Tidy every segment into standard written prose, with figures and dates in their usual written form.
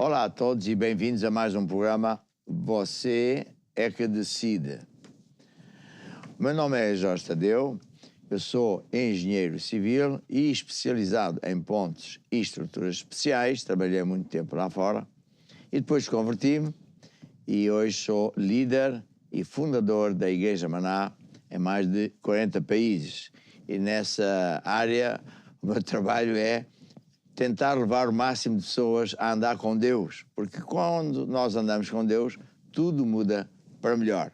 Olá a todos e bem-vindos a mais um programa Você é que Decide. O meu nome é Jorge Tadeu, eu sou engenheiro civil e especializado em pontes e estruturas especiais, trabalhei muito tempo lá fora e depois converti-me e hoje sou líder e fundador da Igreja Maná em mais de 40 países. E nessa área o meu trabalho é tentar levar o máximo de pessoas a andar com Deus, porque quando nós andamos com Deus, tudo muda para melhor.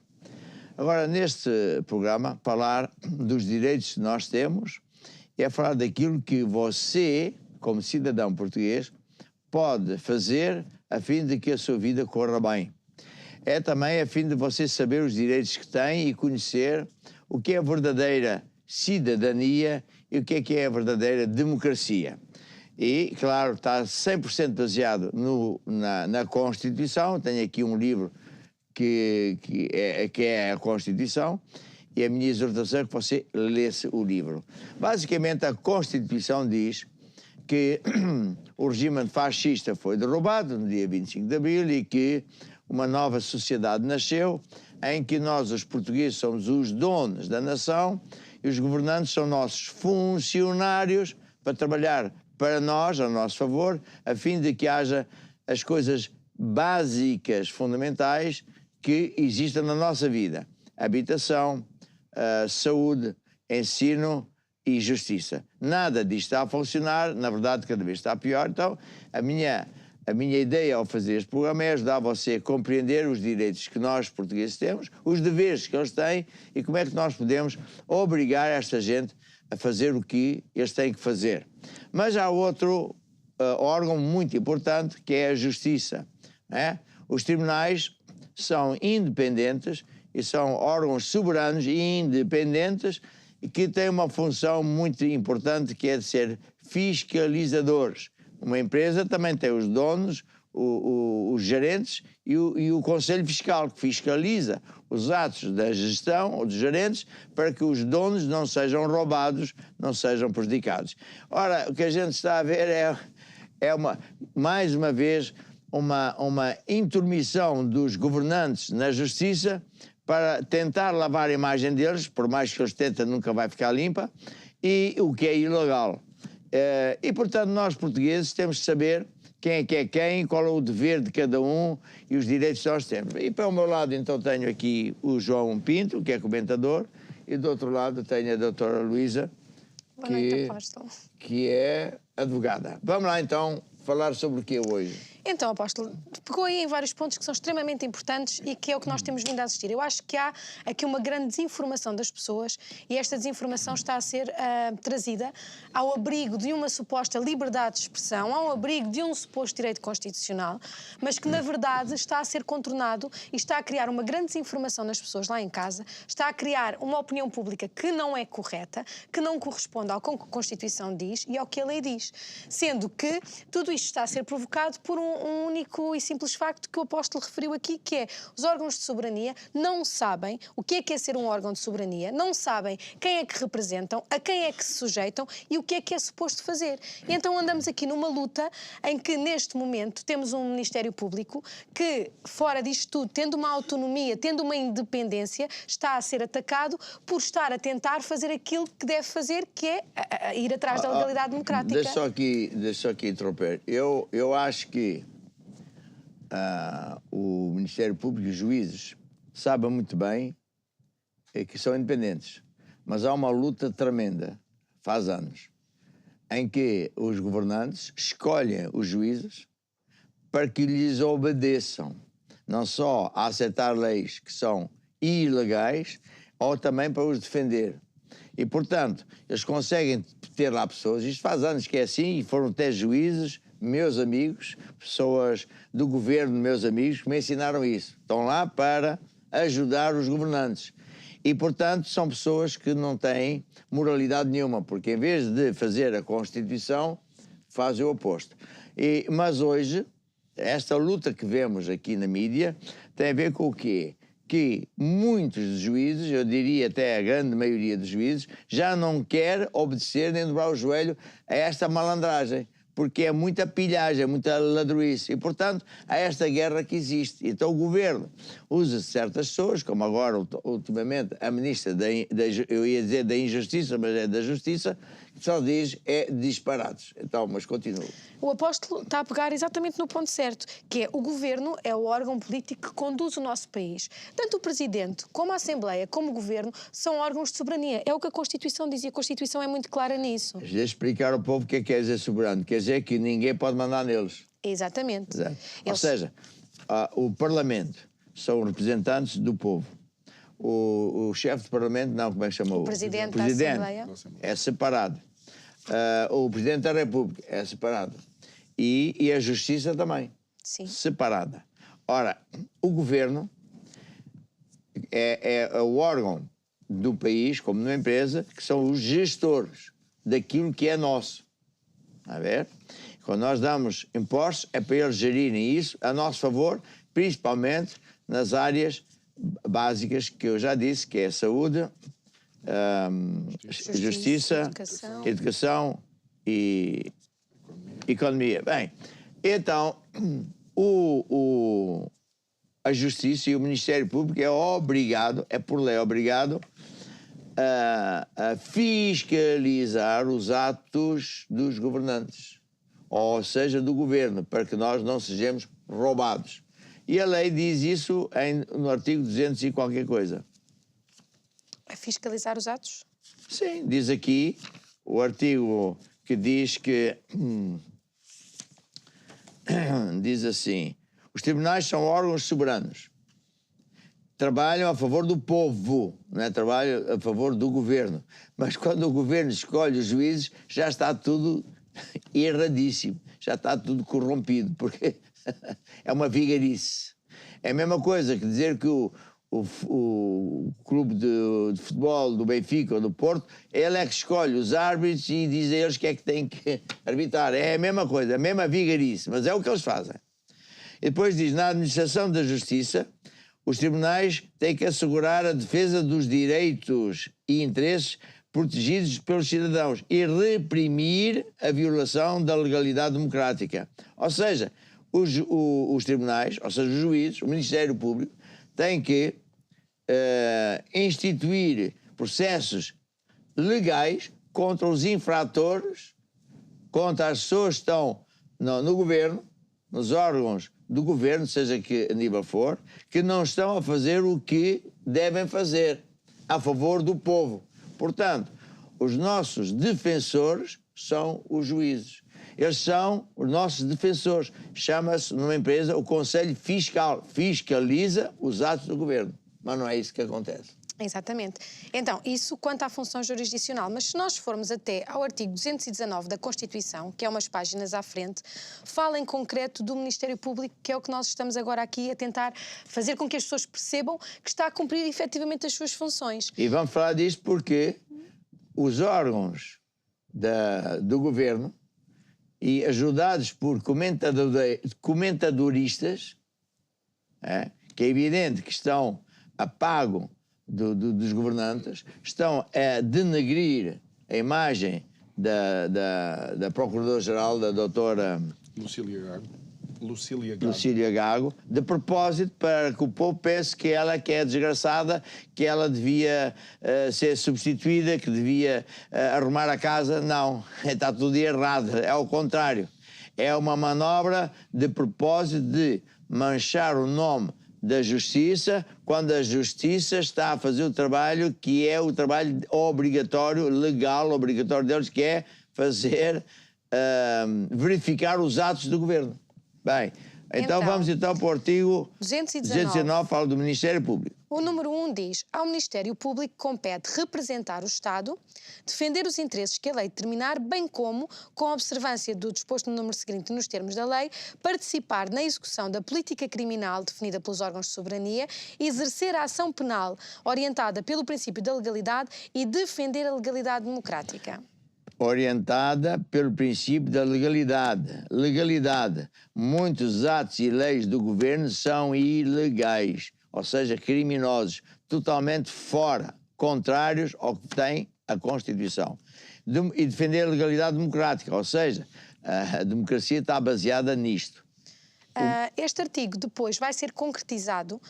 Agora, neste programa, falar dos direitos que nós temos é falar daquilo que você, como cidadão português, pode fazer a fim de que a sua vida corra bem. É também a fim de você saber os direitos que tem e conhecer o que é a verdadeira cidadania e o que é a verdadeira democracia. E, claro, está 100% baseado na Constituição. Tenho aqui um livro que é a Constituição, e a minha exortação é que você lesse o livro. Basicamente, a Constituição diz que o regime fascista foi derrubado no dia 25 de Abril e que uma nova sociedade nasceu em que nós, os portugueses, somos os donos da nação e os governantes são nossos funcionários para trabalhar para nós, a nosso favor, a fim de que haja as coisas básicas, fundamentais, que existam na nossa vida. Habitação, saúde, ensino e justiça. Nada disto está a funcionar, na verdade cada vez está pior. Então, a minha ideia ao fazer este programa é ajudar você a compreender os direitos que nós portugueses temos, os deveres que eles têm e como é que nós podemos obrigar esta gente a fazer o que eles têm que fazer. Mas há outro órgão muito importante, que é a justiça, né? Os tribunais são independentes e são órgãos soberanos e independentes e que têm uma função muito importante, que é de ser fiscalizadores. Uma empresa também tem os donos, os gerentes e o Conselho Fiscal, que fiscaliza os atos da gestão ou dos gerentes para que os donos não sejam roubados, não sejam prejudicados. Ora, o que a gente está a ver mais uma vez, uma intromissão dos governantes na justiça para tentar lavar a imagem deles, por mais que eles tentem, nunca vai ficar limpa, e o que é ilegal. E, portanto, nós portugueses temos de saber quem é quem, qual é o dever de cada um e os direitos que nós temos. E para o meu lado, então, tenho aqui o João Pinto, que é comentador, e do outro lado tenho a doutora Luísa, que é advogada. Vamos lá, então, falar sobre o que é hoje. Então, apóstolo, pegou aí em vários pontos que são extremamente importantes e que é o que nós temos vindo a assistir. Eu acho que há aqui uma grande desinformação das pessoas e esta desinformação está a ser trazida ao abrigo de uma suposta liberdade de expressão, ao abrigo de um suposto direito constitucional, mas que, na verdade, está a ser contornado e está a criar uma grande desinformação nas pessoas lá em casa, está a criar uma opinião pública que não é correta, que não corresponde ao que a Constituição diz e ao que a lei diz. Sendo que tudo isto está a ser provocado por um único e simples facto que o apóstolo referiu aqui, que é os órgãos de soberania não sabem o que é ser um órgão de soberania, não sabem quem é que representam, a quem é que se sujeitam e o que é suposto fazer. E então andamos aqui numa luta em que, neste momento, temos um Ministério Público que, fora disto tudo, tendo uma autonomia, tendo uma independência, está a ser atacado por estar a tentar fazer aquilo que deve fazer, que é ir atrás da legalidade democrática. Deixa só aqui interromper. Eu acho que o Ministério Público e os juízes sabem muito bem que são independentes, mas há uma luta tremenda, faz anos, em que os governantes escolhem os juízes para que lhes obedeçam, não só a aceitar leis que são ilegais, ou também para os defender. E, portanto, eles conseguem ter lá pessoas, isto faz anos que é assim, e foram até juízes, meus amigos, pessoas do governo, meus amigos, que me ensinaram isso. Estão lá para ajudar os governantes. E, portanto, são pessoas que não têm moralidade nenhuma, porque em vez de fazer a Constituição, fazem o oposto. Mas hoje, esta luta que vemos aqui na mídia tem a ver com o quê? Que muitos juízes, eu diria até a grande maioria dos juízes, já não quer obedecer nem dobrar o joelho a esta malandragem. porque é muita pilhagem, é muita ladroice. E, portanto, há esta guerra que existe. Então o governo usa certas pessoas, como agora, ultimamente, a ministra eu ia dizer da Injustiça, mas é da Justiça, que só diz disparados. Então, mas continua. O apóstolo está a pegar exatamente no ponto certo, que é o governo é o órgão político que conduz o nosso país. Tanto o presidente, como a Assembleia, como o governo, são órgãos de soberania. É o que a Constituição diz e a Constituição é muito clara nisso. Deixa eu explicar ao povo o que é quer dizer soberano. Quer dizer que ninguém pode mandar neles. Exatamente. Ou seja, o Parlamento são representantes do povo. O chefe de Parlamento, não, como é que chamou? O Presidente da Assembleia é separado. O Presidente da República é separado. E a Justiça também. Sim. Separada. Ora, o Governo é o órgão do país, como numa empresa, que são os gestores daquilo que é nosso. A ver? Quando nós damos impostos, é para eles gerirem isso a nosso favor, principalmente nas áreas básicas que eu já disse, que é a saúde, justiça, educação e economia. Bem, então, a Justiça e o Ministério Público é por lei obrigado a fiscalizar os atos dos governantes, ou seja, do governo, para que nós não sejamos roubados. E a lei diz isso no artigo 200 e qualquer coisa. A fiscalizar os atos? Sim, diz aqui o artigo que diz que diz assim: os tribunais são órgãos soberanos. Trabalham a favor do povo, não é? Trabalham a favor do governo. Mas quando o governo escolhe os juízes, já está tudo erradíssimo, já está tudo corrompido, porque é uma vigarice. É a mesma coisa que dizer que o clube de futebol do Benfica ou do Porto, ele é que escolhe os árbitros e diz a eles que é que tem que arbitrar. É a mesma coisa, a mesma vigarice, mas é o que eles fazem. E depois diz, na administração da justiça, os tribunais têm que assegurar a defesa dos direitos e interesses protegidos pelos cidadãos e reprimir a violação da legalidade democrática. Ou seja, os tribunais, ou seja, os juízes, o Ministério Público, têm que instituir processos legais contra os infratores, contra as pessoas que estão no governo, nos órgãos do governo, seja que nível for, que não estão a fazer o que devem fazer a favor do povo. Portanto, os nossos defensores são os juízes. Eles são os nossos defensores. Chama-se, numa empresa, o Conselho Fiscal. Fiscaliza os atos do governo. Mas não é isso que acontece. Exatamente. Então, isso quanto à função jurisdicional. Mas se nós formos até ao artigo 219 da Constituição, que é umas páginas à frente, fala em concreto do Ministério Público, que é o que nós estamos agora aqui a tentar fazer com que as pessoas percebam que está a cumprir efetivamente as suas funções. E vamos falar disto porque os órgãos do governo, e ajudados por comentadoristas, que é evidente que estão a pago dos governantes, estão a denegrir a imagem da Procuradora-Geral, da doutora Lucília Gago, de propósito para que o povo pense que ela que é desgraçada, que ela devia ser substituída, que devia arrumar a casa. Não, está tudo errado, é ao contrário. É uma manobra de propósito de manchar o nome da Justiça, quando a Justiça está a fazer o trabalho que é o trabalho obrigatório, legal, obrigatório deles, que é fazer, verificar os atos do governo. Bem, então vamos para o artigo 219, fala do Ministério Público. O número 1 diz: ao Ministério Público compete representar o Estado, defender os interesses que a lei determinar, bem como, com observância do disposto no número seguinte nos termos da lei, participar na execução da política criminal definida pelos órgãos de soberania, exercer a ação penal orientada pelo princípio da legalidade e defender a legalidade democrática. Orientada pelo princípio da legalidade. Legalidade. Muitos atos e leis do governo são ilegais, ou seja, criminosos, totalmente fora, contrários ao que tem a Constituição. E defender a legalidade democrática, ou seja, A democracia está baseada nisto. Este artigo depois vai ser concretizado,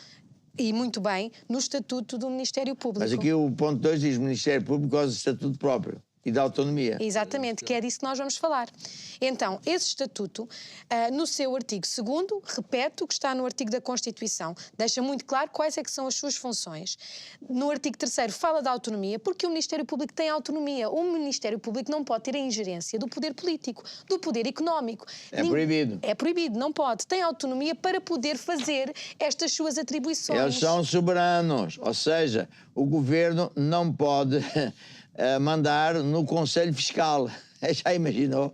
e muito bem, no Estatuto do Ministério Público. Mas aqui o ponto 2 diz Ministério Público goza de estatuto próprio e da autonomia. Exatamente, que é disso que nós vamos falar. Então, esse estatuto, no seu artigo 2º, repete o que está no artigo da Constituição, deixa muito claro quais é que são as suas funções. No artigo 3º fala da autonomia, porque o Ministério Público tem autonomia. O Ministério Público não pode ter a ingerência do poder político, do poder económico. É proibido. É proibido, não pode. Tem autonomia para poder fazer estas suas atribuições. Eles são soberanos, ou seja, o governo não pode mandar no Conselho Fiscal. Já imaginou?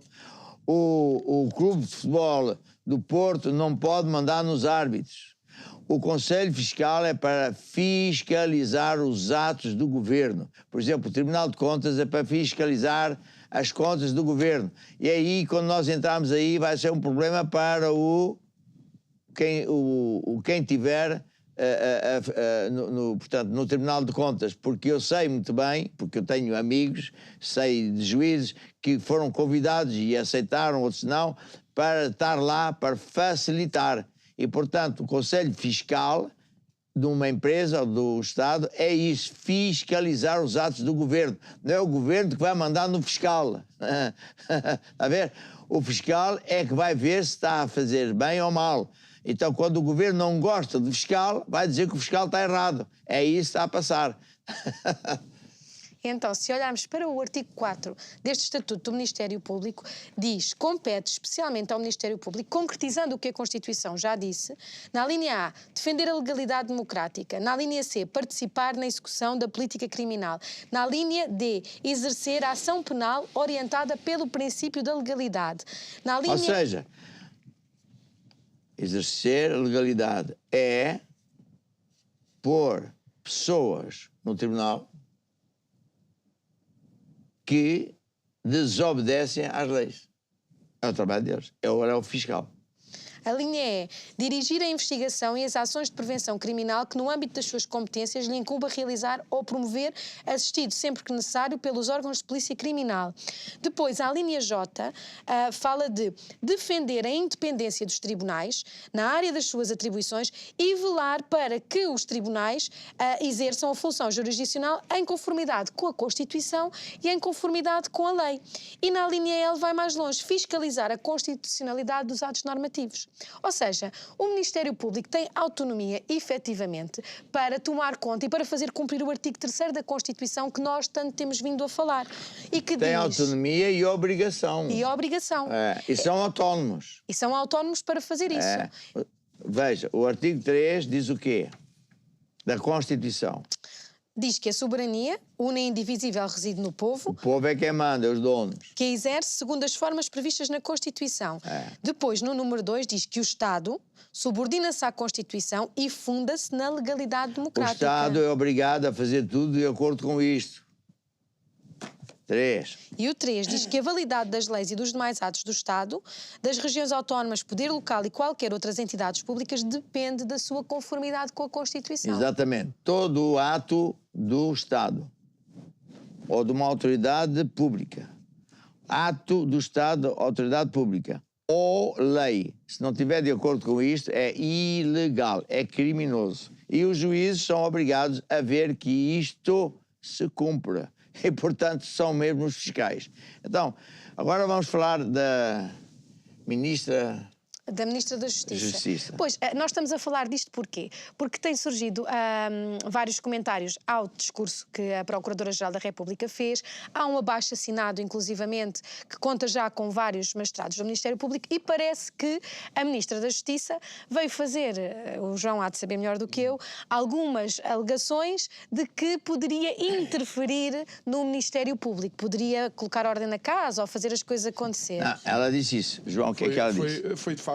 O Clube de Futebol do Porto não pode mandar nos árbitros. O Conselho Fiscal é para fiscalizar os atos do governo. Por exemplo, o Tribunal de Contas é para fiscalizar as contas do governo. E aí, quando nós entrarmos aí, vai ser um problema para quem tiver portanto, no Tribunal de Contas, porque eu sei muito bem, porque eu tenho amigos, sei de juízes que foram convidados e aceitaram, outros não, para estar lá, para facilitar. E, portanto, o Conselho Fiscal de uma empresa ou do Estado é isso, fiscalizar os atos do governo. Não é o governo que vai mandar no fiscal. Está a ver? O fiscal é que vai ver se está a fazer bem ou mal. Então, quando o governo não gosta do fiscal, vai dizer que o fiscal está errado. É isso que está a passar. Então, se olharmos para o artigo 4 deste Estatuto do Ministério Público, diz, compete especialmente ao Ministério Público, concretizando o que a Constituição já disse, na linha A, defender a legalidade democrática, na linha C, participar na execução da política criminal, na linha D, exercer a ação penal orientada pelo princípio da legalidade. Na linha... Ou seja, exercer a legalidade é pôr pessoas no tribunal que desobedecem às leis. É o trabalho deles. É o fiscal. A linha E, dirigir a investigação e as ações de prevenção criminal que, no âmbito das suas competências, lhe incumba realizar ou promover, assistido sempre que necessário pelos órgãos de polícia criminal. Depois, a linha J fala de defender a independência dos tribunais na área das suas atribuições e velar para que os tribunais exerçam a função jurisdicional em conformidade com a Constituição e em conformidade com a lei. E na linha L vai mais longe, fiscalizar a constitucionalidade dos atos normativos. Ou seja, o Ministério Público tem autonomia, efetivamente, para tomar conta e para fazer cumprir o artigo 3º da Constituição que nós tanto temos vindo a falar. E que tem diz... autonomia e obrigação. E obrigação. E são autónomos. E são autónomos para fazer isso. Veja, o artigo 3 diz o quê? Da Constituição. Diz que a soberania, una e indivisível, reside no povo. O povo é quem manda, os donos. Que a exerce segundo as formas previstas na Constituição. Depois, no número 2, diz que o Estado subordina-se à Constituição e funda-se na legalidade democrática. O Estado é obrigado a fazer tudo de acordo com isto. 3. E o 3 diz que a validade das leis e dos demais atos do Estado, das regiões autónomas, poder local e qualquer outras entidades públicas depende da sua conformidade com a Constituição. Exatamente. Todo o ato do Estado ou de uma autoridade pública, ato do Estado, autoridade pública ou lei, se não estiver de acordo com isto, é ilegal, é criminoso. E os juízes são obrigados a ver que isto se cumpra. E, portanto, são mesmo os fiscais. Então, agora vamos falar da ministra... Da Ministra da Justiça. Pois, nós estamos a falar disto porquê? Porque têm surgido vários comentários ao discurso que a Procuradora-Geral da República fez. Há um abaixo-assinado, inclusivamente, que conta já com vários magistrados do Ministério Público e parece que a Ministra da Justiça veio fazer, o João há de saber melhor do que eu, algumas alegações de que poderia interferir no Ministério Público, poderia colocar ordem na casa ou fazer as coisas acontecer. Não, ela disse isso. João, o que é que ela disse? Foi de facto,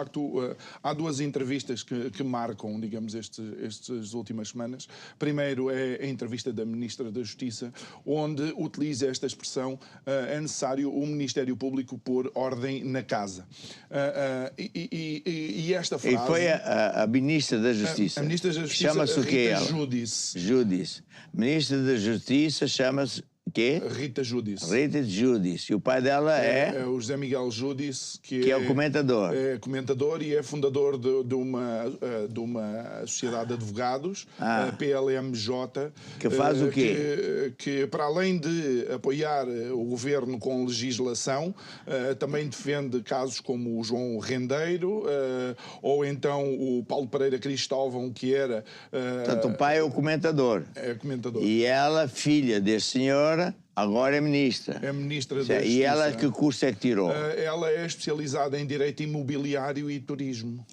há duas entrevistas que marcam, digamos, estas últimas semanas. Primeiro é a entrevista da Ministra da Justiça, onde utiliza esta expressão: é necessário o Ministério Público pôr ordem na casa. E esta frase... E foi a Ministra da Justiça. A Ministra da Justiça chama-se o quê? Júdice. Júdice. Ministra da Justiça chama-se Quê? Rita Giudice. Rita Giudice. E o pai dela É o José Miguel Giudice, que é o comentador. É comentador e é fundador de uma sociedade de advogados, a PLMJ. Que faz o quê? Que para além de apoiar o governo com legislação, também defende casos como o João Rendeiro, ou então o Paulo Pereira Cristóvão, que era... Portanto, o pai é o comentador. É comentador. E ela, filha desse senhor, agora é ministra. É ministra da Justiça. E ela, que curso é que tirou? Ela é especializada em Direito Imobiliário e Turismo.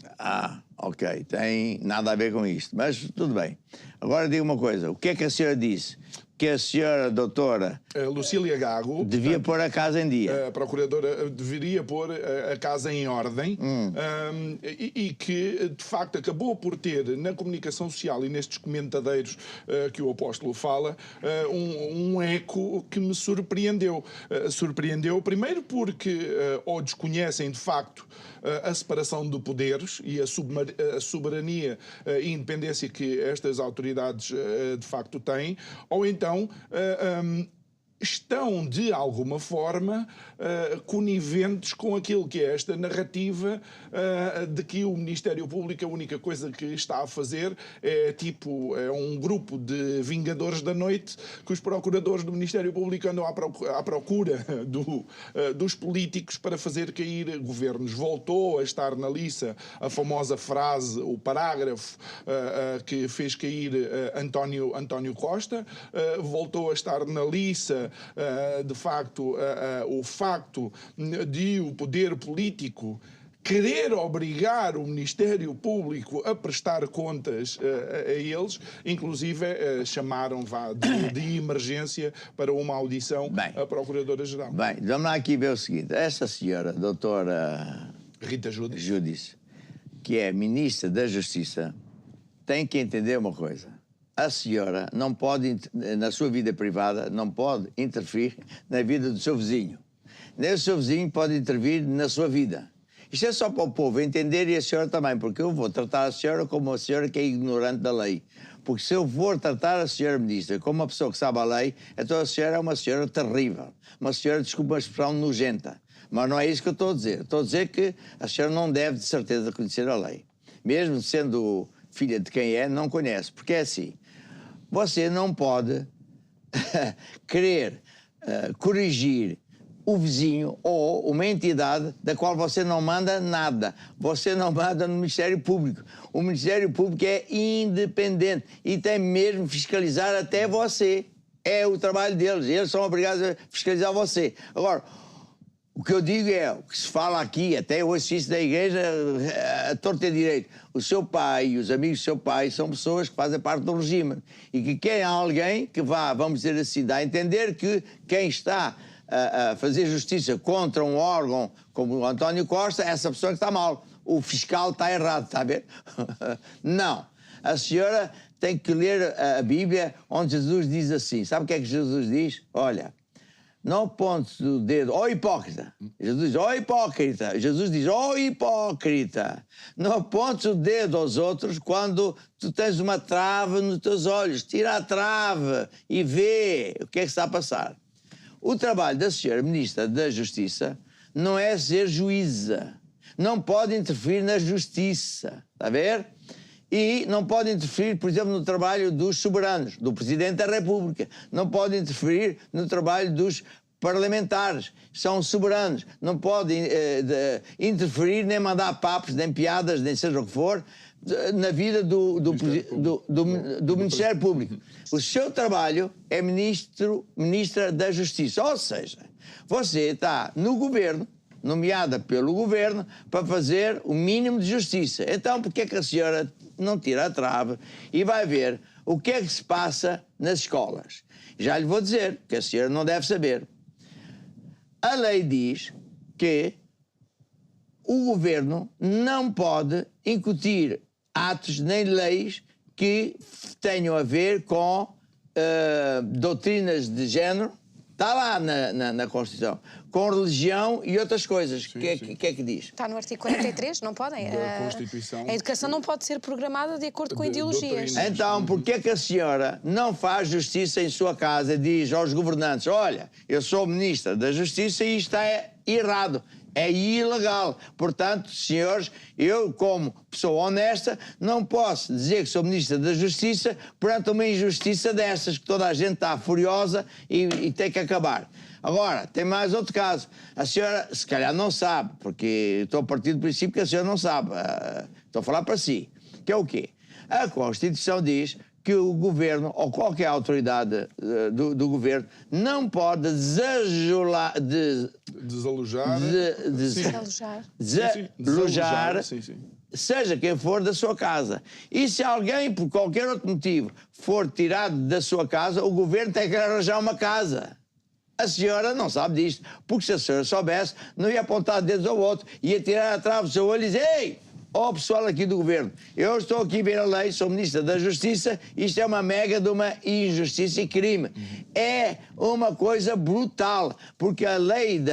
Ok. Tem nada a ver com isto. Mas tudo bem. Agora diga uma coisa. O que é que a senhora disse? Que a senhora doutora Lucília Gago devia pôr a casa em dia. A procuradora deveria pôr a casa em ordem e que, de facto, acabou por ter na comunicação social e nestes comentadeiros que o apóstolo fala, um eco que me surpreendeu. Surpreendeu, primeiro, porque ou desconhecem, de facto, a separação de poderes e a soberania e independência que estas autoridades, de facto, têm, ou então estão, de alguma forma, coniventes com aquilo que é esta narrativa de que o Ministério Público, a única coisa que está a fazer é um grupo de vingadores da noite que os procuradores do Ministério Público andam à procura dos políticos para fazer cair governos. Voltou a estar na liça a famosa frase, o parágrafo que fez cair António Costa, voltou a estar na liça de facto, o facto de o poder político querer obrigar o Ministério Público a prestar contas a eles, inclusive chamaram de emergência para uma audição a Procuradora-Geral. Bem, vamos lá aqui ver o seguinte. Essa senhora, doutora Rita Giudice, que é Ministra da Justiça, tem que entender uma coisa. A senhora não pode, na sua vida privada, não pode interferir na vida do seu vizinho. Nem o seu vizinho pode intervir na sua vida. Isto é só para o povo entender e a senhora também, porque eu vou tratar a senhora como uma senhora que é ignorante da lei. Porque se eu for tratar a senhora ministra como uma pessoa que sabe a lei, então a senhora é uma senhora terrível. Uma senhora, desculpa a expressão, nojenta. Mas não é isso que eu estou a dizer. Estou a dizer que a senhora não deve, de certeza, conhecer a lei. Mesmo sendo filha de quem é, não conhece. Porque é assim. Você não pode querer corrigir o vizinho ou uma entidade da qual você não manda nada. Você não manda no Ministério Público. O Ministério Público é independente e tem mesmo que fiscalizar até você. É o trabalho deles. Eles são obrigados a fiscalizar você. Agora, o que eu digo é, o que se fala aqui, até eu ouço isso da igreja, a torta e a direito. O seu pai e os amigos do seu pai são pessoas que fazem parte do regime e que querem alguém que vá, vamos dizer assim, dar a entender que quem está a fazer justiça contra um órgão como o António Costa, essa pessoa que está mal. O fiscal está errado, está a ver? Não. A senhora tem que ler a Bíblia onde Jesus diz assim. Sabe o que é que Jesus diz? Olha, não apontes o dedo, ó hipócrita. Jesus diz, ó hipócrita. Jesus diz, ó hipócrita. Não apontes o dedo aos outros quando tu tens uma trave nos teus olhos. Tira a trave e vê o que é que está a passar. O trabalho da senhora Ministra da Justiça não é ser juíza. Não pode interferir na justiça. Está a ver? E não pode interferir, por exemplo, no trabalho dos soberanos, do Presidente da República. Não pode interferir no trabalho dos parlamentares. São soberanos. Não pode interferir, nem mandar papos, nem piadas, nem seja o que for, na vida do Ministério Público. O seu trabalho é Ministra da Justiça. Ou seja, você está no governo, nomeada pelo governo, para fazer o mínimo de justiça. Então, por que é que a senhora não tira a trave e vai ver o que é que se passa nas escolas? Já lhe vou dizer, que a senhora não deve saber. A lei diz que o governo não pode incutir atos nem leis que tenham a ver com doutrinas de género Está lá na Constituição. Com religião e outras coisas. O que é que diz? Está no artigo 43, não podem. Da Constituição. A educação não pode ser programada de acordo com ideologias. Então, porquê é que a senhora não faz justiça em sua casa e diz aos governantes, olha, eu sou ministra da Justiça e isto é errado, é ilegal. Portanto, senhores, eu, como pessoa honesta, não posso dizer que sou ministra da Justiça perante uma injustiça dessas, que toda a gente está furiosa e tem que acabar. Agora, tem mais outro caso. A senhora, se calhar, não sabe, porque estou a partir do princípio que a senhora não sabe. Estou a falar para si. Que é o quê? A Constituição diz que o governo, ou qualquer autoridade do governo, não pode desalojar seja quem for da sua casa. E se alguém, por qualquer outro motivo, for tirado da sua casa, o governo tem que arranjar uma casa. A senhora não sabe disto, porque se a senhora soubesse, não ia apontar dedos ao outro, ia tirar a trave do seu olho e dizer, ei, ó pessoal aqui do governo, eu estou aqui a ver a lei, sou ministra da Justiça, isto é uma mega de uma injustiça e crime. É uma coisa brutal, porque a lei,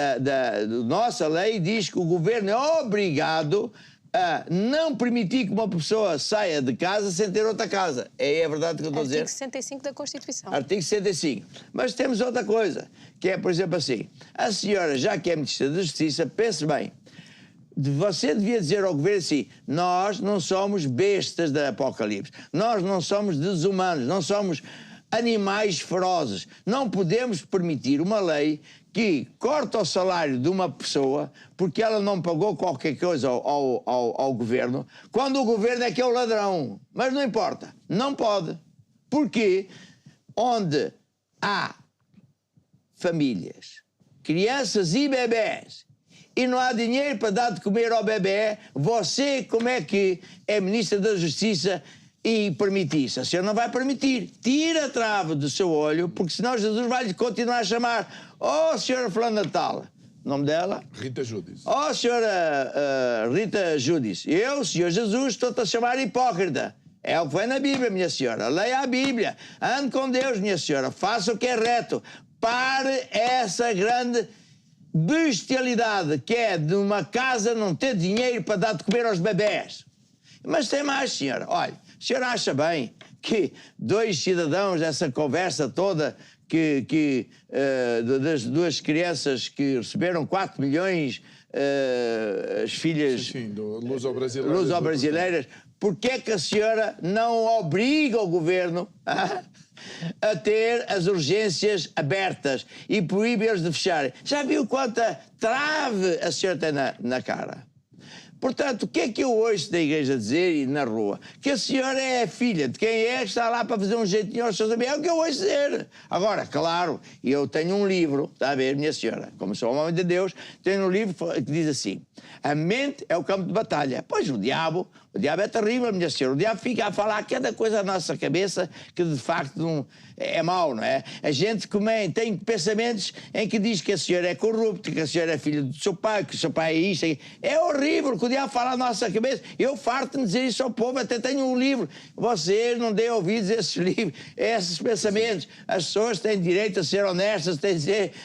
nossa lei diz que o governo é obrigado a não permitir que uma pessoa saia de casa sem ter outra casa. É a verdade que eu estou a dizer? Artigo 65 da Constituição. Artigo 65. Mas temos outra coisa, que é, por exemplo, assim, a senhora, já que é ministra da Justiça, pense bem, você devia dizer ao governo assim, nós não somos bestas da Apocalipse, nós não somos desumanos, não somos animais ferozes, não podemos permitir uma lei que corta o salário de uma pessoa porque ela não pagou qualquer coisa ao governo, quando o governo é que é o ladrão. Mas não importa, não pode. Porque onde há famílias, crianças e bebés, e não há dinheiro para dar de comer ao bebê, você, como é que é ministra da Justiça e permite isso? A senhora não vai permitir. Tira a trave do seu olho, porque senão Jesus vai lhe continuar a chamar. Oh, senhora fulana de tal. O nome dela? Rita Judice. Oh, senhora Rita Judice. Eu, senhor Jesus, estou-te a chamar hipócrita. É o que vem na Bíblia, minha senhora. Leia a Bíblia. Ande com Deus, minha senhora. Faça o que é reto. Pare essa grande bestialidade que é de uma casa não ter dinheiro para dar de comer aos bebés. Mas tem mais, senhora. Olha, a senhora acha bem que dois cidadãos, essa conversa toda, das duas crianças que receberam 4 milhões, as filhas luso-brasileiras, porque é que a senhora não obriga o governo a ter as urgências abertas e proíbe-os de fecharem? Já viu quanta trave a senhora tem na cara? Portanto, o que é que eu ouço da igreja dizer e na rua? Que a senhora é filha de quem é que está lá para fazer um jeitinho aos seus amigos. É o que eu ouço dizer. Agora, claro, eu tenho um livro, está a ver, minha senhora, como sou um homem de Deus, tenho um livro que diz assim, a mente é o campo de batalha. Pois o diabo é terrível, minha senhora. O diabo fica a falar cada coisa na nossa cabeça que de facto não é mau, não é? A gente tem pensamentos em que diz que a senhora é corrupta, que a senhora é filha do seu pai, que o seu pai é isto. É horrível que o diabo fala na nossa cabeça. Eu farto-me dizer isso ao povo, até tenho um livro. Vocês não deem ouvidos a esses livros, a esses pensamentos. As pessoas têm direito a ser honestas, têm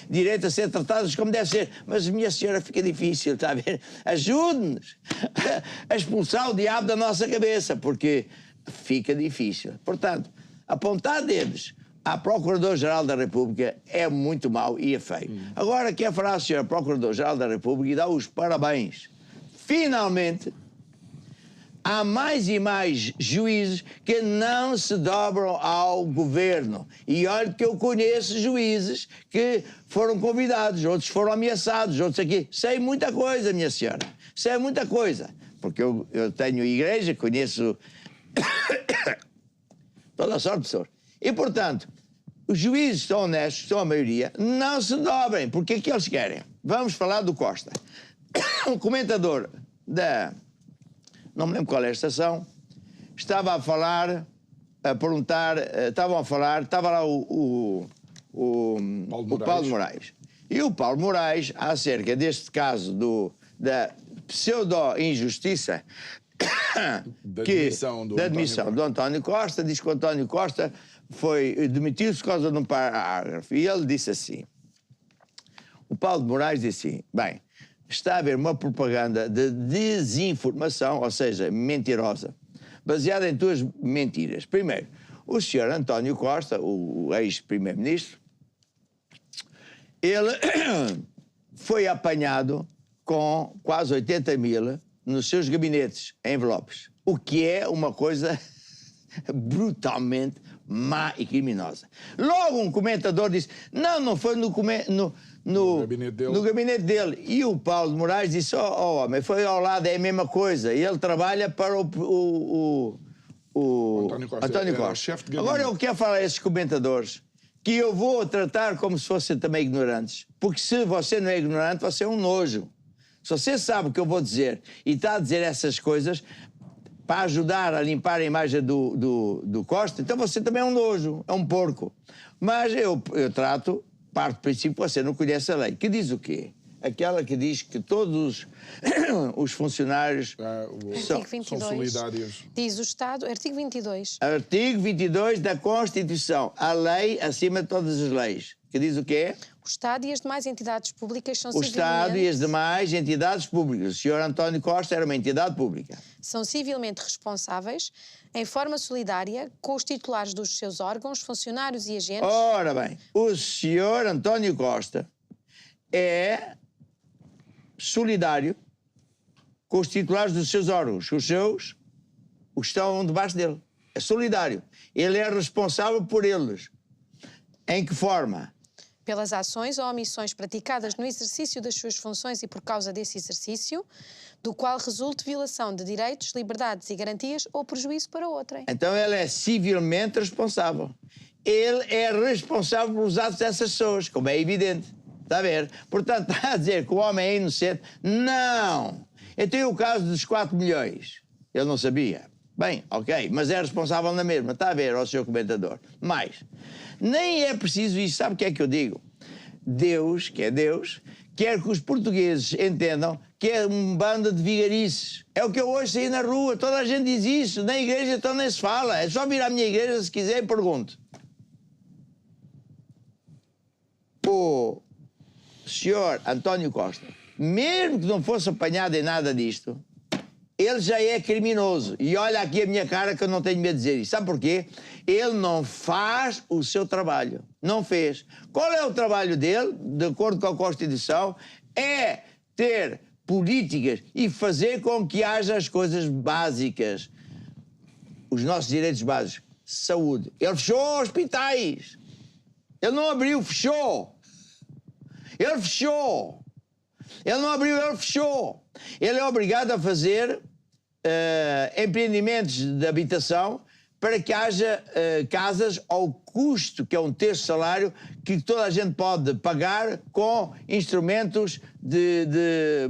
direito a ser tratadas como deve ser. Mas, minha senhora, fica difícil, está a ver? Ajude-nos a expulsar o diabo da nossa cabeça, porque fica difícil. Portanto, apontar dedos à Procurador-Geral da República é muito mau e é feio. Agora quero falar à senhora Procurador-Geral da República e dar os parabéns. Finalmente, há mais e mais juízes que não se dobram ao governo. E olha que eu conheço juízes que foram convidados, outros foram ameaçados, outros aqui. Sei muita coisa, minha senhora. Sei muita coisa. Porque eu tenho igreja, conheço toda a sorte de pessoas. E, portanto, os juízes são honestos, são a maioria, não se dobrem. Porque é que eles querem? Vamos falar do Costa. Um comentador não me lembro qual é a estação, estava a falar, a perguntar, estava lá o Paulo Moraes. E o Paulo Moraes, acerca deste caso da pseudo-injustiça da admissão do António Costa, diz que o António Costa demitiu-se por causa de um parágrafo. E ele disse assim, o Paulo de Moraes disse assim, bem, está a haver uma propaganda de desinformação, ou seja, mentirosa, baseada em duas mentiras. Primeiro, o senhor António Costa, o ex-primeiro-ministro, ele foi apanhado com quase 80 mil nos seus gabinetes, envelopes, o que é uma coisa brutalmente má e criminosa. Logo um comentador disse, não foi no gabinete dele. E o Paulo de Moraes disse, homem, foi ao lado, é a mesma coisa. E ele trabalha para o António Costa. Chefe de gabinete. Agora eu quero falar a esses comentadores que eu vou tratar como se fossem também ignorantes. Porque se você não é ignorante, você é um nojo. Se você sabe o que eu vou dizer e está a dizer essas coisas para ajudar a limpar a imagem do Costa, então você também é um nojo, é um porco. Mas eu parto do princípio que você não conhece a lei. Que diz o quê? Aquela que diz que todos os funcionários são solidários. Diz o Estado, artigo 22. Artigo 22 da Constituição. A lei acima de todas as leis. Que diz o quê? O Estado e as demais entidades públicas são O Estado e as demais entidades públicas. O senhor António Costa era uma entidade pública. São civilmente responsáveis, em forma solidária, com os titulares dos seus órgãos, funcionários e agentes. Ora bem, o senhor António Costa é solidário com os titulares dos seus órgãos, os que estão debaixo dele. É solidário. Ele é responsável por eles. Em que forma? Pelas ações ou omissões praticadas no exercício das suas funções e por causa desse exercício, do qual resulte violação de direitos, liberdades e garantias ou prejuízo para outrem. Então ele é civilmente responsável. Ele é responsável pelos atos dessas pessoas, como é evidente. Está a ver? Portanto, está a dizer que o homem é inocente? Não! Eu tenho o caso dos 4 milhões. Ele não sabia. Bem, ok, mas é responsável na mesma. Está a ver, ó senhor comentador. Mais, nem é preciso isso. Sabe o que é que eu digo? Deus, que é Deus, quer que os portugueses entendam que é um bando de vigarices. É o que eu hoje saí na rua. Toda a gente diz isso. Na igreja então nem se fala. É só vir à minha igreja se quiser e pergunto. O senhor António Costa, mesmo que não fosse apanhado em nada disto, ele já é criminoso. E olha aqui a minha cara que eu não tenho medo de dizer isso. Sabe porquê? Ele não faz o seu trabalho. Não fez. Qual é o trabalho dele, de acordo com a Constituição? É ter políticas e fazer com que haja as coisas básicas. Os nossos direitos básicos. Saúde. Ele fechou hospitais. Ele não abriu, fechou. Ele fechou. Ele não abriu, ele fechou. Ele é obrigado a fazer empreendimentos de habitação para que haja casas ao custo, que é um terço de salário, que toda a gente pode pagar com instrumentos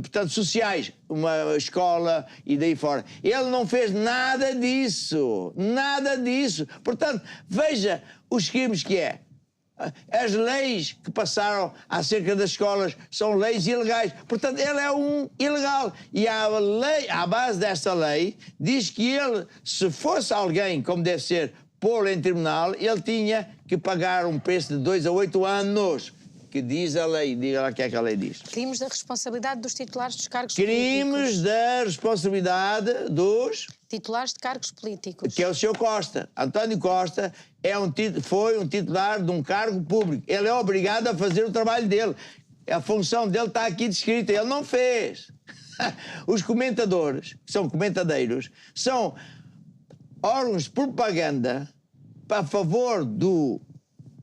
portanto, sociais, uma escola e daí fora. Ele não fez nada disso, nada disso. Portanto, veja os crimes que é. As leis que passaram acerca das escolas são leis ilegais. Portanto, ele é um ilegal. E a lei, à base desta lei, diz que ele, se fosse alguém, como deve ser, pô-lo em tribunal, ele tinha que pagar um preço de 2 a 8 anos. Que diz a lei. Diga lá o que é que a lei diz. Crimes da responsabilidade dos titulares dos cargos políticos. Crimes da responsabilidade dos titulares de cargos políticos. Que é o Sr. Costa. António Costa foi um titular de um cargo público. Ele é obrigado a fazer o trabalho dele. A função dele está aqui descrita. Ele não fez. Os comentadores, que são comentadeiros, são órgãos de propaganda a favor do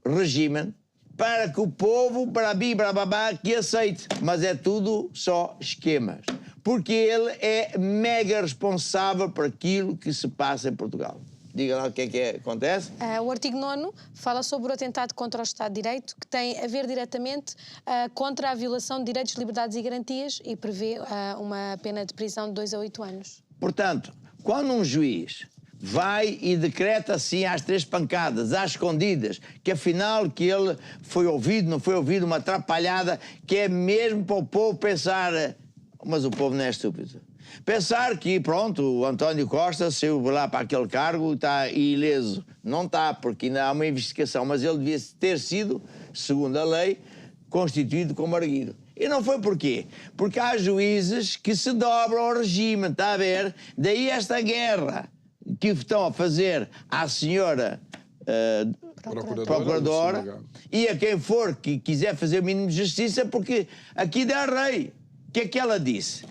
regime, para que o povo, babá, que aceite. Mas é tudo só esquemas. Porque ele é mega responsável por aquilo que se passa em Portugal. Diga lá o que é que acontece. O artigo 9º fala sobre o atentado contra o Estado de Direito, que tem a ver diretamente contra a violação de direitos, liberdades e garantias e prevê uma pena de prisão de 2 a 8 anos. Portanto, quando um juiz vai e decreta assim às 3 pancadas, às escondidas, que afinal que ele foi ouvido, não foi ouvido, uma atrapalhada, que é mesmo para o povo pensar, mas o povo não é estúpido. Pensar que, pronto, o António Costa saiu lá para aquele cargo e está ileso. Não está, porque ainda há uma investigação, mas ele devia ter sido, segundo a lei, constituído como arguido. E não foi porquê? Porque há juízes que se dobram ao regime, está a ver? Daí esta guerra que estão a fazer à senhora procuradora e a quem for que quiser fazer o mínimo de justiça, porque aqui dá rei. O que é que ela disse?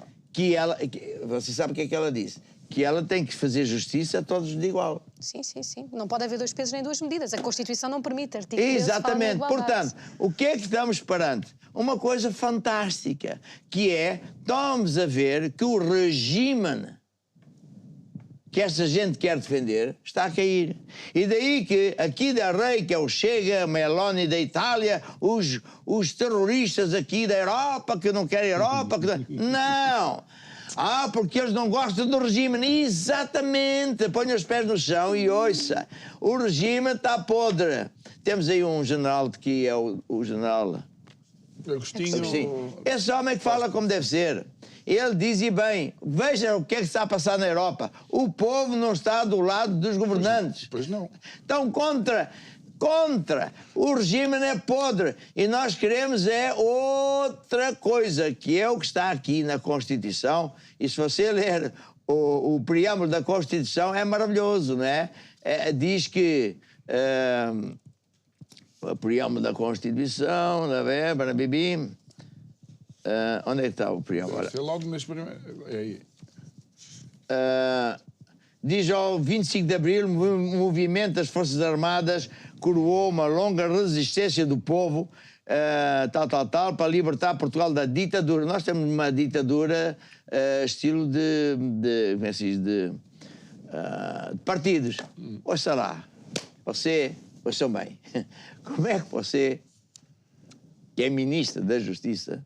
Você sabe o que é que ela disse? Que ela tem que fazer justiça a todos de igual. Sim, sim, sim. Não pode haver dois pesos nem duas medidas. A Constituição não permite. Artigo 13 Exatamente. fala na igualdade. Portanto, o que é que estamos perante? Uma coisa fantástica, que é, estamos a ver que o regime que esta gente quer defender está a cair. E daí que aqui da Rei, que é o Chega, Meloni da Itália, os terroristas aqui da Europa, que não querem Europa... Não! Porque eles não gostam do regime. Exatamente! Ponha os pés no chão e ouça. O regime está podre. Temos aí um general que é o general... Agostinho... Esse homem que fala como deve ser. Ele diz, e bem, veja o que é que está a passar na Europa. O povo não está do lado dos governantes. Pois não. Estão contra. O regime é podre. E nós queremos é outra coisa, que é o que está aqui na Constituição. E se você ler o preâmbulo da Constituição, é maravilhoso, não é? Diz que... o preâmbulo da Constituição, na Bibi... onde é que está o preâmbulo? Logo nas primeiras... Diz ao 25 de Abril, o movimento das Forças Armadas coroou uma longa resistência do povo, para libertar Portugal da ditadura. Nós temos uma ditadura estilo de partidos. Ouça lá, ouçam bem, como é que você, que é ministra da Justiça,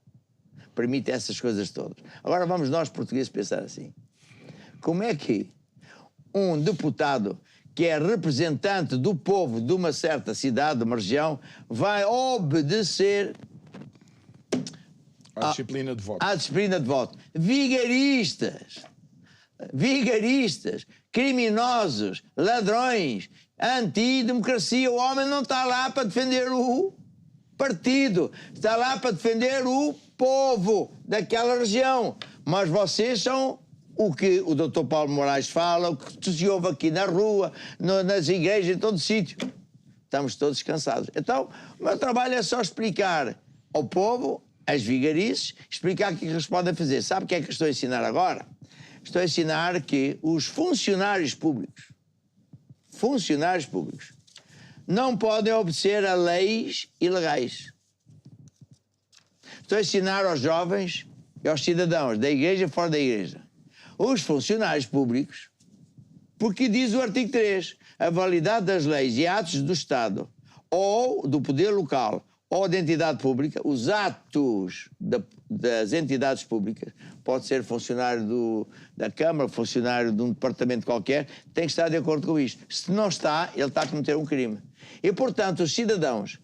permite essas coisas todas? Agora vamos nós, portugueses, pensar assim. Como é que um deputado que é representante do povo de uma certa cidade, de uma região, vai obedecer à disciplina de voto? À disciplina de voto. Vigaristas, criminosos, ladrões, antidemocracia. O homem não está lá para defender o partido, está lá para defender o povo daquela região. Mas vocês são o que o Dr. Paulo Moraes fala, o que se ouve aqui na rua, nas igrejas, em todo sítio. Estamos todos cansados. Então, o meu trabalho é só explicar ao povo, às vigarices, explicar o que eles podem fazer. Sabe o que é que estou a ensinar agora? Estou a ensinar que os funcionários públicos não podem obedecer a leis ilegais. Estou a ensinar aos jovens e aos cidadãos da igreja e fora da igreja. Os funcionários públicos, porque diz o artigo 3, a validade das leis e atos do Estado ou do poder local ou da entidade pública, os atos das entidades públicas, pode ser funcionário da Câmara, funcionário de um departamento qualquer, tem que estar de acordo com isto. Se não está, ele está a cometer um crime. E, portanto, os cidadãos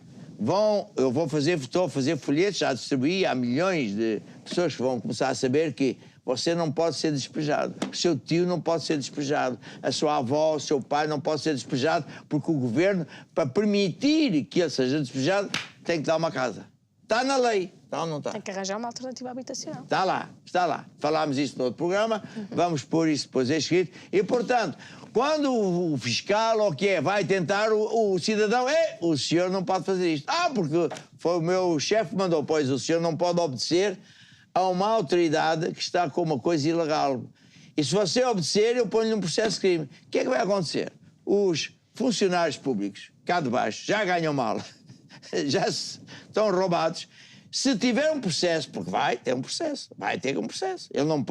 estou a fazer folhetos, já distribuí, há milhões de pessoas que vão começar a saber que você não pode ser despejado, o seu tio não pode ser despejado, a sua avó, o seu pai não pode ser despejado, porque o governo, para permitir que ele seja despejado, tem que dar uma casa. Está na lei, está ou não está? Tem que arranjar uma alternativa habitacional. Está lá. Falámos isso no outro programa, vamos pôr isso depois escrito. E, portanto, quando o fiscal ou o que é vai tentar, o cidadão, o senhor não pode fazer isto. Porque foi o meu chefe que mandou, pois o senhor não pode obedecer a uma autoridade que está com uma coisa ilegal. E se você obedecer, eu ponho-lhe um processo de crime. O que é que vai acontecer? Os funcionários públicos, cá de baixo, já ganham mal, já estão roubados. Se tiver um processo, porque vai ter um processo. Ele não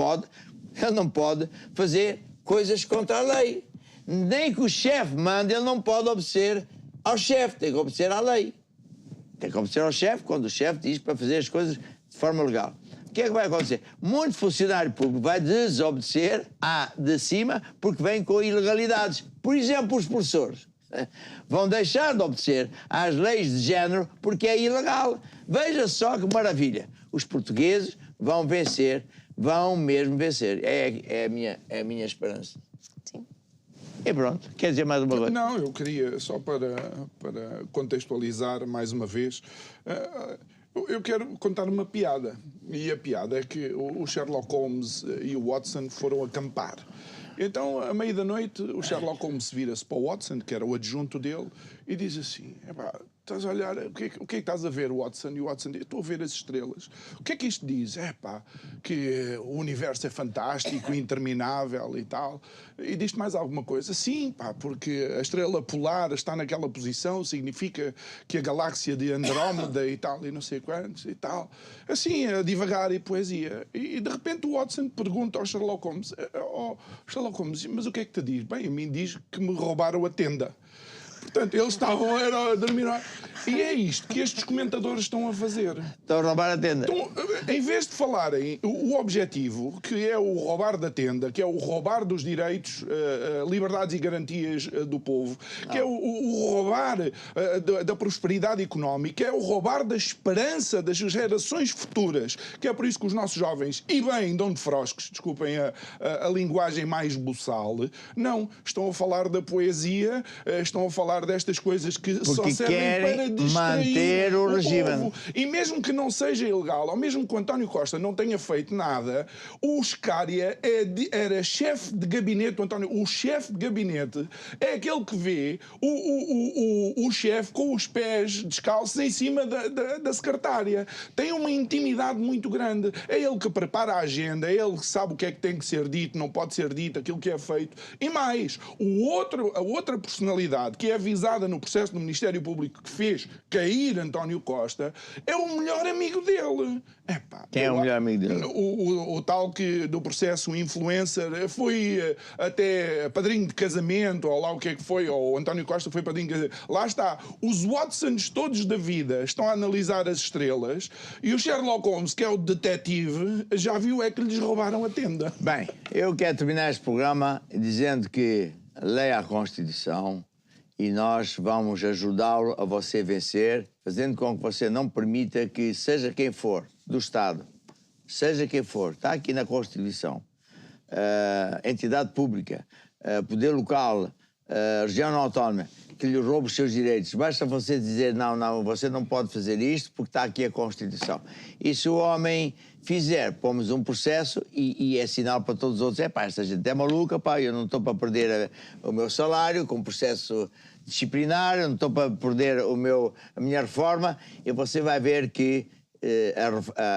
pode fazer coisas contra a lei. Nem que o chefe mande, ele não pode obedecer ao chefe, tem que obedecer à lei. Tem que obedecer ao chefe quando o chefe diz para fazer as coisas de forma legal. O que é que vai acontecer? Muito funcionário público vai desobedecer de cima porque vem com ilegalidades. Por exemplo, os professores vão deixar de obedecer às leis de género porque é ilegal. Veja só que maravilha. Os portugueses vão vencer, vão mesmo vencer. É a minha esperança. Sim. E pronto. Quer dizer mais uma coisa? Não, eu queria só para contextualizar mais uma vez. Eu quero contar uma piada. E a piada é que o Sherlock Holmes e o Watson foram acampar. Então, à meia da noite, o Sherlock Holmes vira-se para o Watson, que era o adjunto dele, e diz assim: epá, estás a olhar, o que é que estás a ver, Watson? E o Watson diz: estou a ver as estrelas. O que é que isto diz? Epá, que o universo é fantástico, interminável e tal. E diz-te mais alguma coisa? Sim, pá, porque a estrela polar está naquela posição, significa que a galáxia de Andrómeda e tal, e não sei quantos e tal. Assim, a divagar e poesia. E de repente o Watson pergunta ao Sherlock Holmes: oh, Sherlock Holmes, mas o que é que te diz? Bem, a mim diz que me roubaram a tenda. Portanto, eles estavam a dormir. E é isto que estes comentadores estão a fazer. Estão a roubar a tenda. Então, em vez de falarem o objetivo, que é o roubar da tenda, que é o roubar dos direitos, liberdades e garantias do povo, que é o roubar da prosperidade económica, é o roubar da esperança das gerações futuras, que é por isso que os nossos jovens, e bem, dão de froscos, desculpem a linguagem mais buçal, não, estão a falar da poesia, estão a falar destas coisas que porque só servem para manter o regime. Povo. E mesmo que não seja ilegal, ou mesmo que o António Costa não tenha feito nada, o Scária era chefe de gabinete, o chefe de gabinete é aquele que vê o chefe com os pés descalços em cima da secretária. Tem uma intimidade muito grande. É ele que prepara a agenda, é ele que sabe o que é que tem que ser dito, não pode ser dito, aquilo que é feito. E mais, a outra personalidade que é avisada no processo do Ministério Público que fez cair António Costa, é o melhor amigo dele. Epá, quem é o melhor amigo dele? O tal que do processo influencer foi até padrinho de casamento, ou lá o que é que foi, ou António Costa foi padrinho de casamento. Lá está. Os Watsons todos da vida estão a analisar as estrelas e o Sherlock Holmes, que é o detetive, já viu é que lhes roubaram a tenda. Bem, eu quero terminar este programa dizendo que leia a Constituição e nós vamos ajudá-lo a você vencer, fazendo com que você não permita que seja quem for do Estado, seja quem for, está aqui na Constituição, entidade pública, poder local, região autónoma, que lhe roube os seus direitos. Basta você dizer, não, você não pode fazer isto porque está aqui a Constituição. E se o homem fizer, pomos um processo e é sinal para todos os outros, esta gente é maluca, eu não estou para perder o meu salário com processo disciplinar, eu não estou para perder a minha reforma, e você vai ver que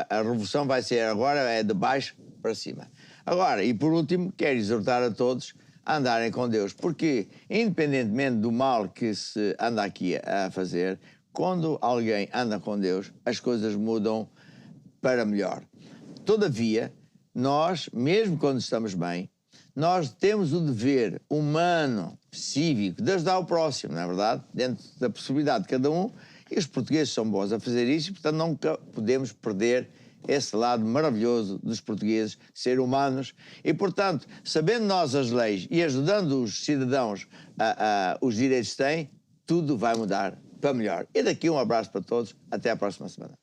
a revolução vai ser agora de baixo para cima. Agora, e por último, quero exortar a todos a andarem com Deus, porque independentemente do mal que se anda aqui a fazer, quando alguém anda com Deus, as coisas mudam para melhor. Todavia, nós, mesmo quando estamos bem, nós temos o dever humano, cívico, de ajudar o próximo, não é verdade? Dentro da possibilidade de cada um, e os portugueses são bons a fazer isso, e portanto nunca podemos perder esse lado maravilhoso dos portugueses, ser humanos, e portanto, sabendo nós as leis e ajudando os cidadãos os direitos que têm, tudo vai mudar para melhor. E daqui um abraço para todos, até à próxima semana.